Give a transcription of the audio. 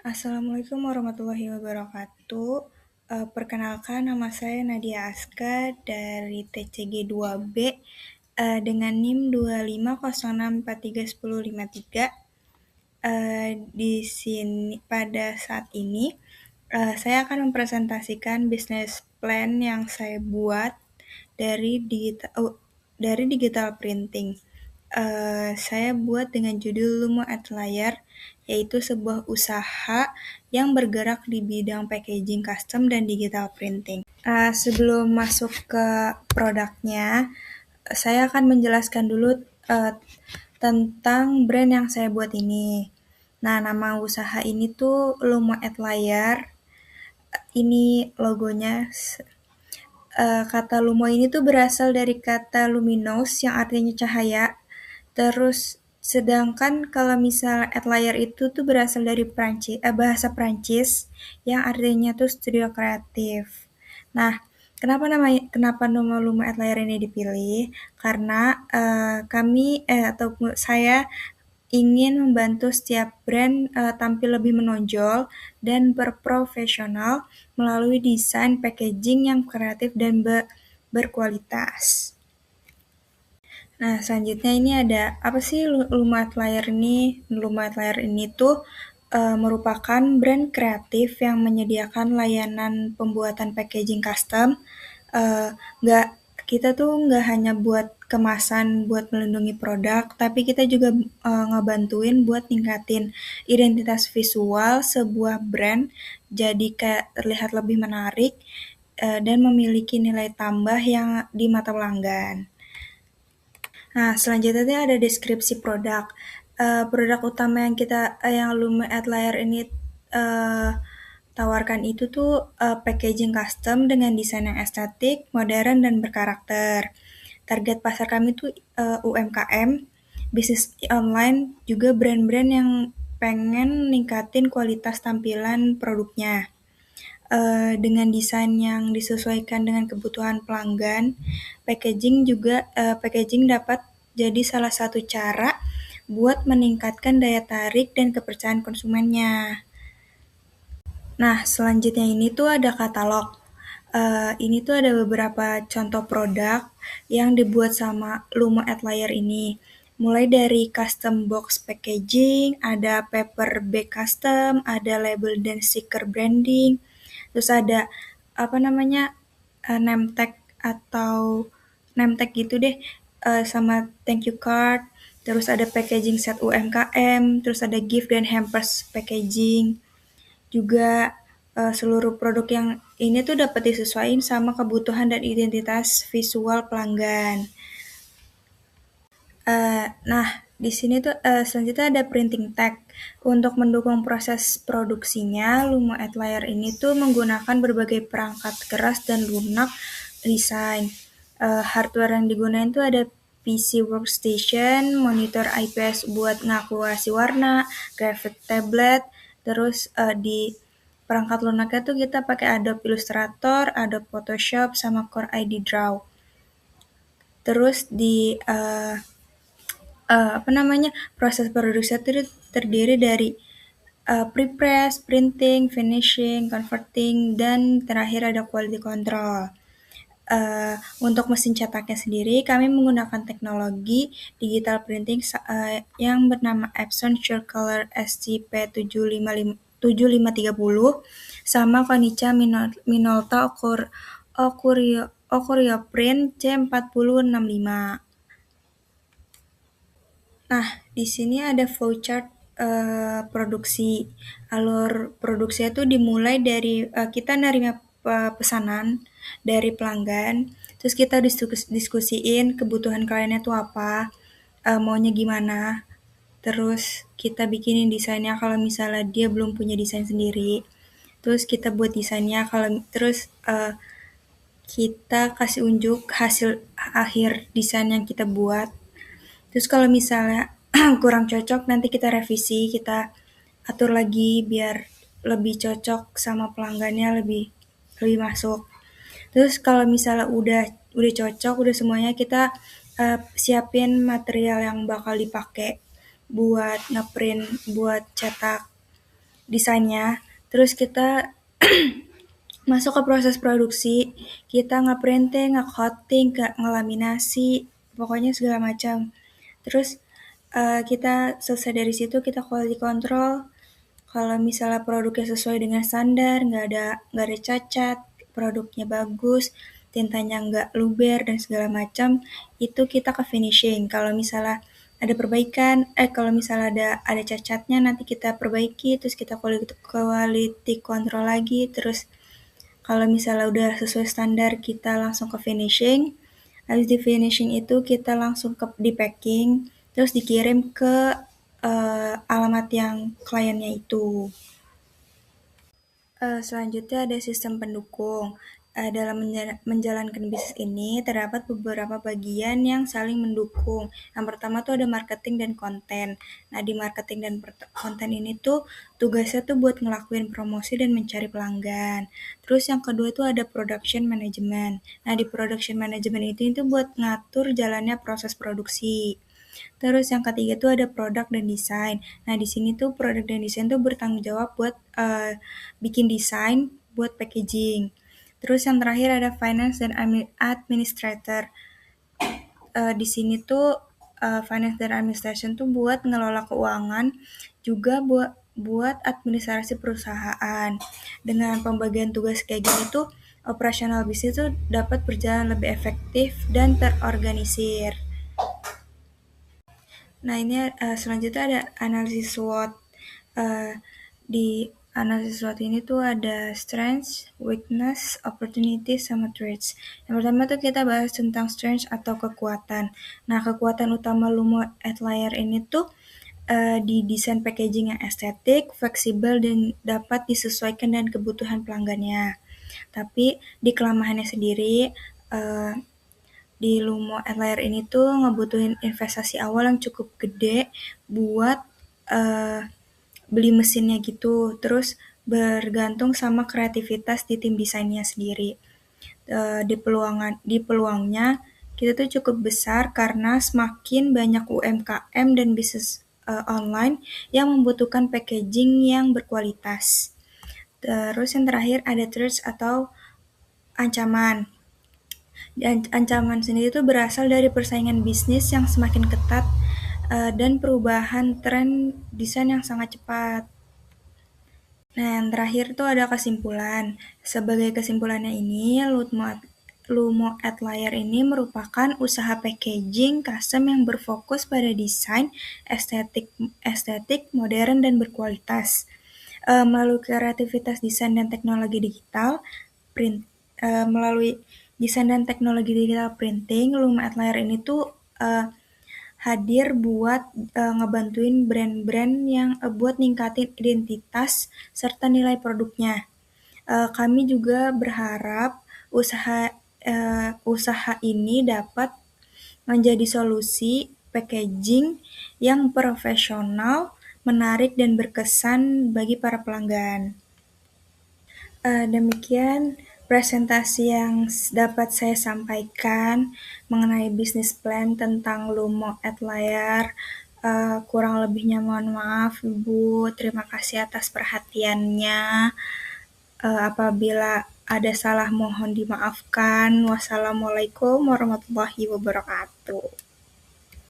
Assalamualaikum warahmatullahi wabarakatuh. Perkenalkan nama saya Nadia Aska dari TCG 2B dengan NIM 25064310553. Di sini pada saat ini saya akan mempresentasikan bisnis plan yang saya buat dari digital printing. Saya buat dengan judul Lumo at Layar, yaitu sebuah usaha yang bergerak di bidang packaging custom dan digital printing. Sebelum masuk ke produknya, saya akan menjelaskan dulu tentang brand yang saya buat ini. Nah, nama usaha ini tuh Lumo at Layar. Ini logonya. Kata lumo ini tuh berasal dari kata luminous yang artinya cahaya. Terus sedangkan kalau misal at layar itu tuh berasal dari bahasa Prancis yang artinya tuh studio kreatif. Nah, kenapa nama Lumo at Layar ini dipilih? Karena saya ingin membantu setiap brand tampil lebih menonjol dan berprofesional melalui desain packaging yang kreatif dan berkualitas. Nah, selanjutnya ini ada apa sih Lumo at Layar ini? Lumo at Layar ini tuh merupakan brand kreatif yang menyediakan layanan pembuatan packaging custom. Nggak Kita tuh nggak hanya buat kemasan buat melindungi produk, tapi kita juga ngebantuin buat ningkatin identitas visual sebuah brand jadi kayak terlihat lebih menarik dan memiliki nilai tambah yang di mata pelanggan. Nah, selanjutnya ada deskripsi produk. Produk utama yang Lumo at Layar ini tawarkan itu tuh packaging custom dengan desain yang estetik, modern, dan berkarakter. Target pasar kami tuh UMKM, bisnis online, juga brand-brand yang pengen ningkatin kualitas tampilan produknya. Dengan desain yang disesuaikan dengan kebutuhan pelanggan, packaging dapat jadi salah satu cara buat meningkatkan daya tarik dan kepercayaan konsumennya. Nah, selanjutnya ini tuh ada katalog. Ini tuh ada beberapa contoh produk yang dibuat sama Lumo at Layar ini. Mulai dari custom box packaging, ada paper bag custom, ada label dan stiker branding, terus ada name tag atau name tag gitu deh, sama thank you card, terus ada packaging set UMKM, terus ada gift dan hampers packaging. Juga seluruh produk yang ini tuh dapat disesuaikan sama kebutuhan dan identitas visual pelanggan. Nah, di sini tuh selanjutnya ada printing tag. Untuk mendukung proses produksinya, Lumo at Layar ini tuh menggunakan berbagai perangkat keras dan lunak desain. Hardware yang digunakan tuh ada PC workstation, monitor IPS buat ngakuasi warna, graphic tablet, terus di perangkat lunaknya tuh kita pakai Adobe Illustrator, Adobe Photoshop, sama Core ID Draw. Terus di proses produksi itu terdiri dari pre-press, printing, finishing, converting, dan terakhir ada quality control. Untuk mesin cetaknya sendiri, kami menggunakan teknologi digital printing yang bernama Epson SureColor SCP-7530 sama Konica Minolta Ocurio Print C4065. Nah, di sini ada flowchart produksi. Alur produksinya itu dimulai dari kita nerima pesanan dari pelanggan, terus kita diskusiin kebutuhan kliennya itu apa, maunya gimana, terus kita bikinin desainnya kalau misalnya dia belum punya desain sendiri, terus kita buat desainnya, terus kita kasih unjuk hasil akhir desain yang kita buat. Terus kalau misalnya kurang cocok, nanti kita revisi, kita atur lagi biar lebih cocok sama pelanggannya, lebih masuk. Terus kalau misalnya udah cocok, udah semuanya, kita siapin material yang bakal dipakai buat ngeprint, buat cetak. desainnya, terus kita masuk ke proses produksi, kita nge-printing, nge-coating, ngelaminasi, pokoknya segala macam. Terus kita selesai dari situ kita quality control. Kalau misalnya produknya sesuai dengan standar, nggak ada cacat, produknya bagus, tintanya nggak luber dan segala macam, itu kita ke finishing. Kalau misalnya ada perbaikan, kalau misalnya ada cacatnya nanti kita perbaiki, terus kita quality control lagi, terus kalau misalnya udah sesuai standar kita langsung ke finishing. Habis di finishing itu kita langsung di packing, terus dikirim ke alamat yang kliennya itu. Selanjutnya ada sistem pendukung. Dalam menjalankan bisnis ini terdapat beberapa bagian yang saling mendukung. Yang pertama tuh ada marketing dan konten. Nah, di marketing dan konten ini tuh tugasnya tuh buat ngelakuin promosi dan mencari pelanggan. Terus yang kedua tuh ada production management. Nah, di production management itu buat ngatur jalannya proses produksi. Terus yang ketiga tuh ada produk dan desain. Nah, di sini tuh produk dan desain tuh bertanggung jawab buat bikin desain buat packaging. Terus yang terakhir ada finance dan administrator. Di sini tuh finance dan administration tuh buat ngelola keuangan, juga buat administrasi perusahaan. Dengan pembagian tugas kayak gini tuh operasional bisnis tuh dapat berjalan lebih efektif dan terorganisir. Nah, ini selanjutnya ada analisis SWOT. Di analisis SWOT ini tuh ada strengths, weakness, opportunities, sama threats. Yang pertama tuh kita bahas tentang strengths atau kekuatan. Nah, kekuatan utama Lumo Outlier ini tuh di desain packaging yang estetik, fleksibel, dan dapat disesuaikan dengan kebutuhan pelanggannya. Tapi di kelemahannya sendiri, di Lumo Outlier ini tuh ngebutuhin investasi awal yang cukup gede buat beli mesinnya gitu. Terus bergantung sama kreativitas di tim desainnya sendiri. Di peluangnya kita tuh cukup besar karena semakin banyak UMKM dan bisnis online yang membutuhkan packaging yang berkualitas. Terus yang terakhir ada threats atau ancaman. Ancaman sendiri itu berasal dari persaingan bisnis yang semakin ketat dan perubahan tren desain yang sangat cepat. Nah, yang terakhir tuh ada kesimpulan. Sebagai kesimpulannya ini, Lumo Outlier ini merupakan usaha packaging custom yang berfokus pada desain, estetik, modern, dan berkualitas. Melalui kreativitas desain dan teknologi digital, melalui desain dan teknologi digital printing, Lumo Outlier ini tuh hadir buat ngebantuin brand-brand yang buat ningkatin identitas serta nilai produknya. Kami juga berharap usaha ini dapat menjadi solusi packaging yang profesional, menarik, dan berkesan bagi para pelanggan. Demikian presentasi yang dapat saya sampaikan mengenai bisnis plan tentang Lumo Outlier. Kurang lebihnya mohon maaf Ibu, terima kasih atas perhatiannya. Apabila ada salah mohon dimaafkan. Wassalamualaikum warahmatullahi wabarakatuh.